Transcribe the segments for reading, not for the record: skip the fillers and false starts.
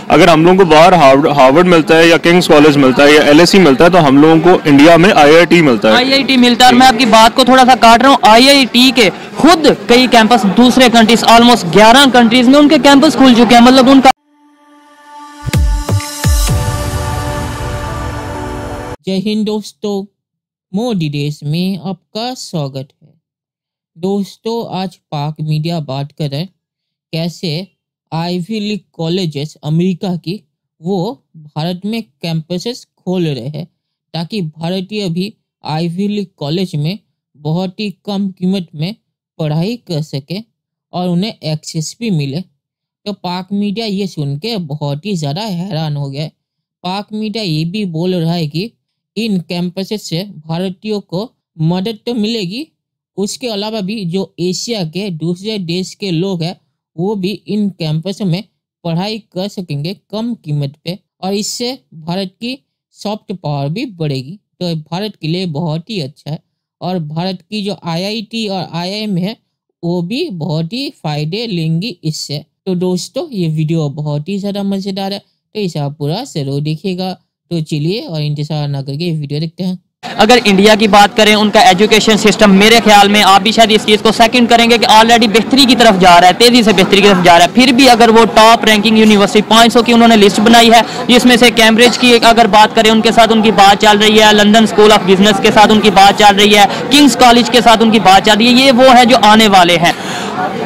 अगर हम लोगों को बाहर हार्वर्ड मिलता है या किंग्स कॉलेज मिलता है या एलएसई मिलता है, तो हम लोगों को इंडिया में आईआईटी मिलता है। आईआईटी मिलता है। और मैं आपकी बात को थोड़ा सा काट रहा हूँ, आईआईटी के खुद कई कैंपस दूसरे कंट्रीज, ऑलमोस्ट 11 कंट्रीज में उनके कैंपस खुल चुके हैं। मतलब उनका जय हिंद दोस्तों, मोदी देश में आपका स्वागत है। दोस्तों, आज पाक मीडिया बात करें कैसे आईवी लीग कॉलेजेस अमेरिका की वो भारत में कैंपसेस खोल रहे हैं ताकि भारतीय भी आईवी लीग कॉलेज में बहुत ही कम कीमत में पढ़ाई कर सके और उन्हें एक्सेस भी मिले। तो पाक मीडिया ये सुन के बहुत ही ज़्यादा हैरान हो गया। पाक मीडिया ये भी बोल रहा है कि इन कैंपसेस से भारतीयों को मदद तो मिलेगी, उसके अलावा भी जो एशिया के दूसरे देश के लोग हैं वो भी इन कैंपस में पढ़ाई कर सकेंगे कम कीमत पे, और इससे भारत की सॉफ्ट पावर भी बढ़ेगी। तो भारत के लिए बहुत ही अच्छा है, और भारत की जो आईआईटी और आईआईएम है वो भी बहुत ही फायदे लेंगी इससे। तो दोस्तों, ये वीडियो बहुत ही ज़्यादा मज़ेदार है, तो इसे आप पूरा जरूर देखिएगा। तो चलिए और इंतजार ना करके वीडियो देखते हैं। अगर इंडिया की बात करें, उनका एजुकेशन सिस्टम मेरे ख्याल में, आप भी शायद इस चीज़ को सेकंड करेंगे कि ऑलरेडी बेहतरी की तरफ जा रहा है, तेज़ी से बेहतरी की तरफ जा रहा है। फिर भी अगर वो टॉप रैंकिंग यूनिवर्सिटी 500 की उन्होंने लिस्ट बनाई है, जिसमें से कैम्ब्रिज की अगर बात करें, उनके साथ उनकी बात चल रही है, लंदन स्कूल ऑफ बिजनेस के साथ उनकी बात चल रही है, किंग्स कॉलेज के साथ उनकी बात चल रही है, ये वो है जो आने वाले हैं।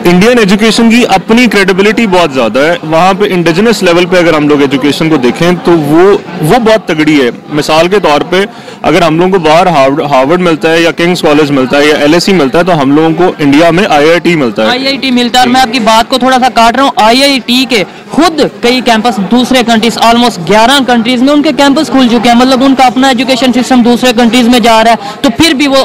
इंडियन एजुकेशन की अपनी क्रेडिबिलिटी बहुत ज़्यादा है। वहाँ पे इंडिजिनस लेवल पे अगर हम लोग एजुकेशन को देखें तो वो बहुत तगड़ी है। मिसाल के तौर पे अगर हम लोगों को बाहर हार्वर्ड मिलता है या किंग्स कॉलेज मिलता है या एलएसई मिलता है, तो हम लोगों को इंडिया में आईआईटी मिलता है। आईआईटी मिलता है। और मैं आपकी बात को थोड़ा सा काट रहा हूँ, आईआईटी के खुद कई कैंपस दूसरे कंट्रीज, ऑलमोस्ट 11 कंट्रीज में उनके कैंपस खुल चुके हैं। मतलब उनका अपना एजुकेशन सिस्टम दूसरे कंट्रीज में जा रहा है, तो फिर भी वो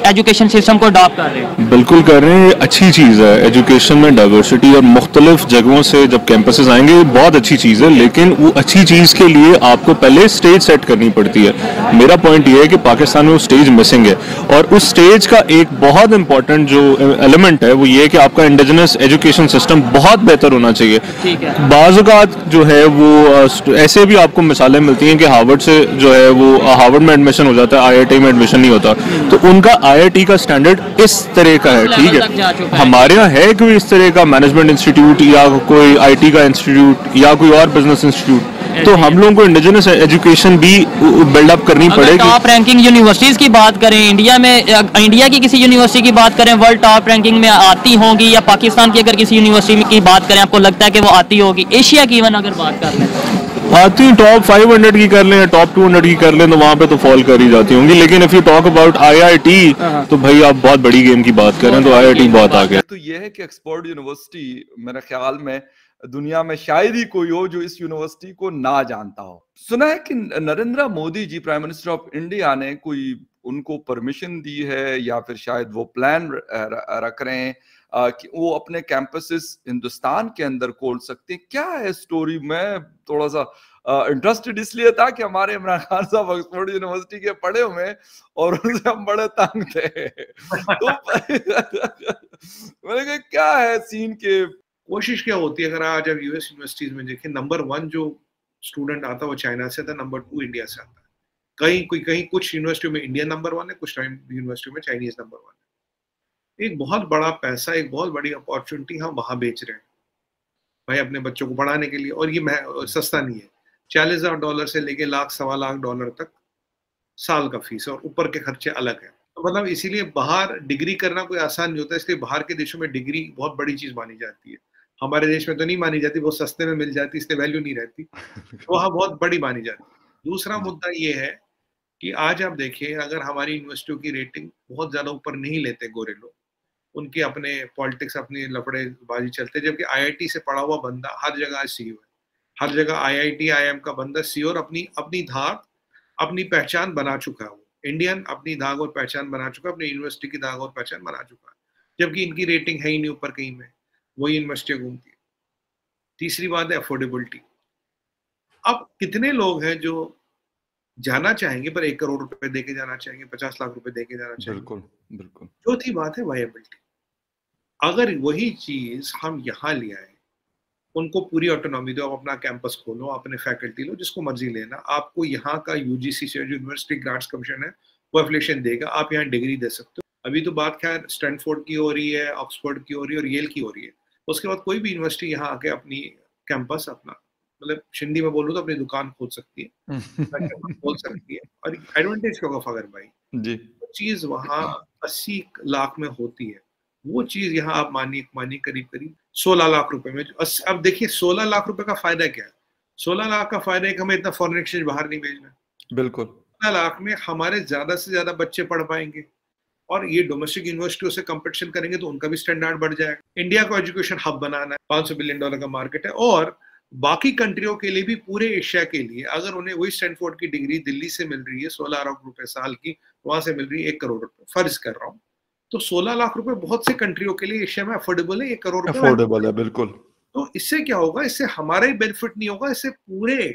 एजुकेशन सिस्टम को अडॉप्ट कर रहे हैं। बिल्कुल कर रहे हैं, ये अच्छी चीज़ है। एजुकेशन में डाइवर्सिटी और मुख्तलिफ जगहों से जब कैंपसेस आएंगे, ये बहुत अच्छी चीज़ है। लेकिन वो अच्छी चीज़ के लिए आपको पहले स्टेज सेट करनी पड़ती है। मेरा पॉइंट ये है कि पाकिस्तान में वो स्टेज मिसिंग है, और उस स्टेज का एक बहुत इंपॉर्टेंट जो एलिमेंट है वो ये है कि आपका इंडिजिनस एजुकेशन सिस्टम बहुत बेहतर होना चाहिए। बाज़-औक़ात जो है वो ऐसे भी आपको मिसालें मिलती हैं कि हार्वर्ड से जो है वो हार्वर्ड में एडमिशन हो जाता है, आईआईटी में एडमिशन नहीं होता। तो उनका आईआईटी का स्टैंडर्ड इस तरह का है, ठीक है। हमारे यहाँ है कोई इस तरह का मैनेजमेंट इंस्टीट्यूट या कोई आईटी का इंस्टीट्यूट या कोई और बिजनेस इंस्टीट्यूट, तो हम लोगों को इंडिजिनस एजुकेशन भी बिल्डअप करनी पड़ेगी। टॉप रैंकिंग यूनिवर्सिटीज की बात करें इंडिया में, इंडिया की किसी यूनिवर्सिटी की बात करें, वर्ल्ड टॉप रैंकिंग में आती होंगी, या पाकिस्तान की अगर किसी यूनिवर्सिटी की बात करें, आपको लगता है कि वो आती होगी? एशिया की इवन अगर बात कर लें, आती हैं, टॉप 500 की कर लें, टॉप 200 की कर लें, तो वहाँ पे तो फॉल कर ही जाती होंगी। लेकिन if you talk about IIT, तो भाई आप बहुत बड़ी गेम की बात करें तो आईआईटी बहुत आगे। तो ये है कि ऑक्सफोर्ड यूनिवर्सिटी मेरे ख्याल में दुनिया में शायद ही कोई हो जो इस यूनिवर्सिटी को ना जानता हो। सुना है कि Narendra Modi ji, prime minister of India, ने कोई उनको परमिशन दी है या फिर शायद वो प्लान रख रहे हैं कि वो अपने कैंपसेस हिंदुस्तान के अंदर खोल सकते हैं। क्या है स्टोरी? मैं थोड़ा सा इंटरेस्टेड इसलिए था कि हमारे इमरान खान साहब ऑक्सफोर्ड यूनिवर्सिटी के पढ़े हुए हैं और उनसे हम बड़े तंग थे। तो मैंने कहा क्या है सीन के? कोशिश क्या होती है, अगर आज आप यूएस यूनिवर्सिटीज में देखें, नंबर 1 जो स्टूडेंट आता है वो चाइना से आता है, नंबर 2 इंडिया से आता है। कहीं कुछ यूनिवर्सिटियों में इंडिया नंबर 1 है, कुछ यूनिवर्सिटियों में चाइनीज नंबर 1 है। एक बहुत बड़ा पैसा, एक बहुत बड़ी अपॉर्चुनिटी हम वहां बेच रहे हैं भाई अपने बच्चों को पढ़ाने के लिए। और ये सस्ता नहीं है। $40,000 से लेके लाख $1.25 तक साल का फीस है, और ऊपर के खर्चे अलग है। तो मतलब इसीलिए बाहर डिग्री करना कोई आसान नहीं होता, इसलिए बाहर के देशों में डिग्री बहुत बड़ी चीज मानी जाती है। हमारे देश में तो नहीं मानी जाती, बहुत सस्ते में मिल जाती, इसलिए वैल्यू नहीं रहती। तो वहाँ बहुत बड़ी मानी जाती है। दूसरा मुद्दा ये है कि आज आप देखिए, अगर हमारी यूनिवर्सिटियों की रेटिंग बहुत ज्यादा ऊपर नहीं लेते गोरे लोग, उनके अपने पॉलिटिक्स, अपनी लफड़ेबाजी चलते, जबकि आईआईटी से पढ़ा हुआ बंदा हर जगह सीईओ है, हर जगह आईआईटी आईआईएम का बंदा सीईओ, और अपनी धाक, अपनी पहचान बना चुका है। वो इंडियन अपनी धाक और पहचान बना चुका है, अपनी यूनिवर्सिटी की धाक और पहचान बना चुका है, जबकि इनकी रेटिंग है ही नहीं ऊपर कहीं में, वही यूनिवर्सिटियां घूमती है। तीसरी बात है अफोर्डेबिलिटी। अब कितने लोग हैं जो जाना चाहेंगे पर 1 करोड़ रुपए देके जाना चाहेंगे, 50 लाख रुपए देके जाना चाहेंगे? बिल्कुल बिल्कुल। चौथी बात है वायबिलिटी। अगर वही चीज हम यहाँ ले आए उनको पूरी ऑटोनॉमी दो, आप अपना कैंपस खोलो, अपने फैकल्टी लो, जिसको मर्जी लेना। आपको यहाँ का यूजीसी से जो यूनिवर्सिटी ग्रांट्स कमीशन है वो एफिलिएशन देगा, आप यहाँ डिग्री दे सकते हो। अभी तो बात खैर स्टैनफोर्ड की हो रही है, ऑक्सफोर्ड की हो रही है और येल की हो रही है। उसके बाद कोई भी यूनिवर्सिटी यहाँ आके अपनी कैंपस अपना, मतलब हिंदी में बोलूँ तो अपनी दुकान खोल सकती है, खोल सकती है। और एडवांटेज क्या होगा फगर भाई जी, चीज वहाँ 80 लाख में होती है, वो चीज यहाँ आप मानिए करीब करीब 16 लाख रुपए में। अब देखिए 16 लाख रुपए का फायदा क्या है? 16 लाख का फायदा है कि हमें इतना फॉरेन एक्सचेंज बाहर नहीं भेजना। बिल्कुल 16 लाख में हमारे ज्यादा से ज्यादा बच्चे पढ़ पाएंगे और ये डोमेस्टिक यूनिवर्सिटियों से कंपटीशन करेंगे तो उनका भी स्टैंडर्ड बढ़ जाएगा। इंडिया को एजुकेशन हब बनाना है, $500 बिलियन का मार्केट है और बाकी कंट्रियों के लिए भी, पूरे एशिया के लिए, अगर उन्हें वही स्टैनफोर्ड की डिग्री दिल्ली से मिल रही है 16 लाख रुपए साल की, वहां से मिल रही है 1 करोड़ रुपए, फर्ज कर रहा हूँ, तो 16 लाख रुपए बहुत से कंट्रियों के लिए एशिया में अफोर्डेबल है। 1 करोड़ रुपए अफोर्डेबल है, बिल्कुल। तो इससे क्या होगा? इससे हमारा ही बेनिफिट नहीं होगा, इससे पूरे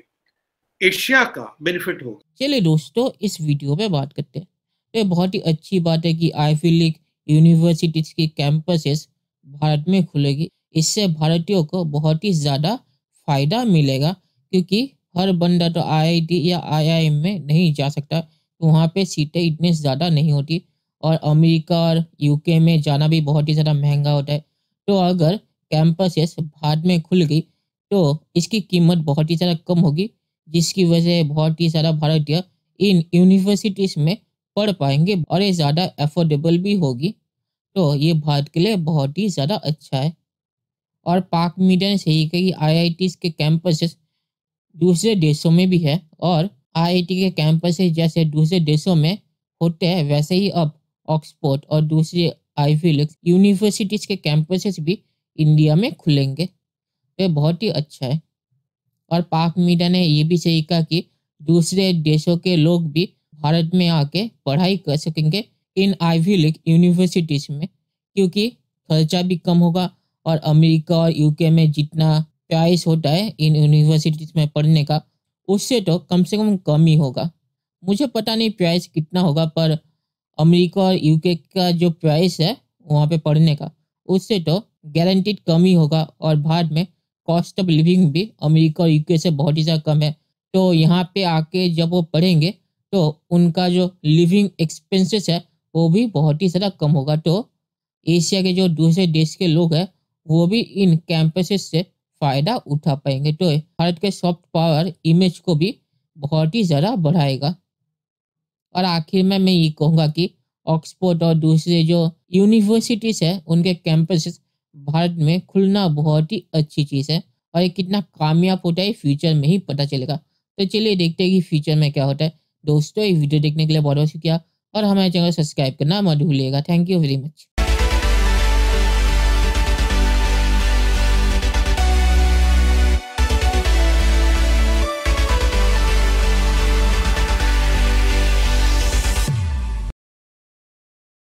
एशिया का बेनिफिट होगा। चलिए दोस्तों, इस वीडियो पे बात करते हैं। तो ये बहुत ही अच्छी बात है कि आईवी लीग यूनिवर्सिटीज की कैंपसेस भारत में खुलेगी। इससे भारतीयों को बहुत ही ज़्यादा फायदा मिलेगा, क्योंकि हर बंदा तो आईआईटी या आईआईएम में नहीं जा सकता, तो वहाँ पे सीटें इतनी ज़्यादा नहीं होती और अमेरिका और यूके में जाना भी बहुत ही ज़्यादा महंगा होता है। तो अगर कैंपसेस भारत में खुल गई तो इसकी कीमत बहुत ही ज़्यादा कम होगी, जिसकी वजह से बहुत ही सारा भारतीय इन यूनिवर्सिटीज़ में पढ़ पाएंगे और ये ज़्यादा अफोर्डेबल भी होगी। तो ये भारत के लिए बहुत ही ज़्यादा अच्छा है। और पाक मीडिया ने सही कहा कि आईआईटीज़ के कैंपसेस दूसरे देशों में भी है और आईआईटी के कैंपसेस जैसे दूसरे देशों में होते हैं, वैसे ही अब ऑक्सफोर्ड और दूसरी आईवी लीग यूनिवर्सिटीज़ के कैंपसेस भी इंडिया में खुलेंगे। तो ये बहुत ही अच्छा है। और पाक मीडिया ने ये भी सही कहा कि दूसरे देशों के लोग भी भारत में आके पढ़ाई कर सकेंगे इन आईवी लीग यूनिवर्सिटीज़ में, क्योंकि खर्चा भी कम होगा और अमेरिका और यूके में जितना प्राइस होता है इन यूनिवर्सिटीज़ में पढ़ने का, उससे तो कम से कम ही होगा। मुझे पता नहीं प्राइस कितना होगा, पर अमेरिका और यूके का जो प्राइस है वहाँ पे पढ़ने का, उससे तो गारंटीड कम ही होगा। और भारत में कॉस्ट ऑफ लिविंग भी अमेरिका और यूके से बहुत ही ज़्यादा कम है। तो यहाँ पे आके जब वो पढ़ेंगे तो उनका जो लिविंग एक्सपेंसेस है वो भी बहुत ही ज़्यादा कम होगा। तो एशिया के जो दूसरे देश के लोग हैं वो भी इन कैंपसेस से फ़ायदा उठा पाएंगे। तो भारत के सॉफ्ट पावर इमेज को भी बहुत ही ज़्यादा बढ़ाएगा। और आखिर में मैं ये कहूँगा कि ऑक्सफोर्ड और दूसरे जो यूनिवर्सिटीज़ है उनके कैंपसेस भारत में खुलना बहुत ही अच्छी चीज़ है और ये कितना कामयाब होता है फ्यूचर में ही पता चलेगा। तो चलिए देखते हैं कि फ्यूचर में क्या होता है। दोस्तों, ये वीडियो देखने के लिए बहुत बहुत शुक्रिया और हमारे चैनल को सब्सक्राइब करना मत भूलिएगा। Thank you very much.